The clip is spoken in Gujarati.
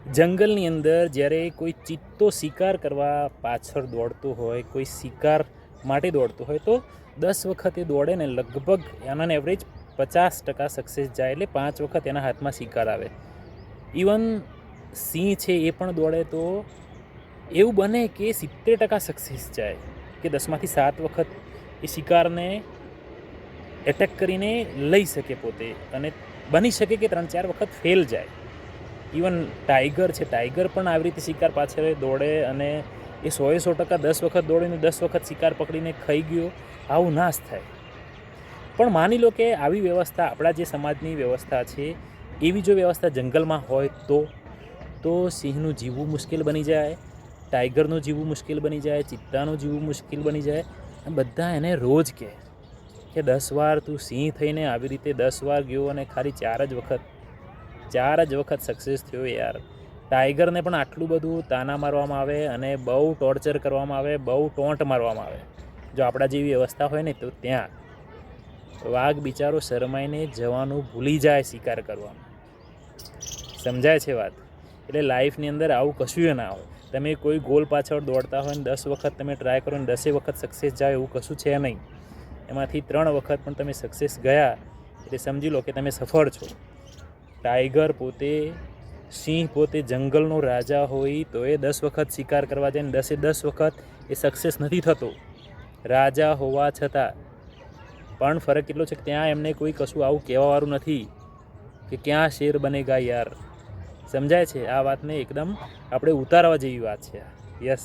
જંગલની અંદર જ્યારે કોઈ ચિત્તો શિકાર કરવા પાછળ દોડતો હોય, કોઈ શિકાર માટે દોડતો હોય, તો 10 વખત એ દોડે ને લગભગ એના એવરેજ 50% સક્સેસ જાય, એટલે 5 વખત એના હાથમાં શિકાર આવે. ઇવન સિંહ છે એ પણ દોડે તો એવું બને કે 70% સક્સેસ જાય, કે 10માંથી 7 વખત એ શિકારને એટેક કરીને લઈ શકે પોતે, અને બની શકે કે 3-4 વખત ફેલ જાય. ઇવન ટાઈગર છે, ટાઈગર પણ આવી રીતે શિકાર પાછળ દોડે અને એ 100% 10 વખત દોડીને 10 વખત શિકાર પકડીને ખાઈ ગયો, આવું નાશ થાય. પણ માની લો કે આવી વ્યવસ્થા આપણા જે સમાજની વ્યવસ્થા છે એવી જો વ્યવસ્થા જંગલમાં હોય તો સિંહનું જીવવું મુશ્કેલ બની જાય, ટાઈગરનું જીવવું મુશ્કેલ બની જાય, ચિત્તાનું જીવવું મુશ્કેલ બની જાય. બધા એને રોજ કહે કે 10 વાર તું સિંહ થઈને આવી રીતે 10 વાર ગયો અને ખાલી 4 જ વખત સક્સેસ થયો યાર. ટાઈગરને પણ આટલું બધું તાના મારવામાં આવે અને બહુ ટોર્ચર કરવામાં આવે, બહુ ટોન્ટ મારવામાં આવે. જો આપણા જેવી વ્યવસ્થા હોય ને તો ત્યાં વાઘ બિચારો શરમાઈને જવાનું ભૂલી જાય શિકાર કરવામાં. સમજાય છે વાત? એટલે લાઈફની અંદર આવું કશું ના હોય. તમે કોઈ ગોલ પાછળ દોડતા હોય ને 10 વખત તમે ટ્રાય કરો ને 10 વખત સક્સેસ જાય, એવું કશું છે નહીં. એમાંથી 3 વખત પણ તમે સક્સેસ ગયા એટલે સમજી લો કે તમે સફળ છો. ટાઈગર પોતે, સિંહ પોતે જંગલનો રાજા હોય તો એ 10 વખત શિકાર કરવા જાય ને 10 વખત એ સક્સેસ નથી થતો, રાજા હોવા છતાં. પણ ફરક એટલો છે કે ત્યાં એમને કોઈ કશું આવું કહેવાવાળું નથી કે ક્યાં શેર બનેગા યાર. સમજાય છે? આ વાતને એકદમ આપણે ઉતારવા જેવી વાત છે. યસ.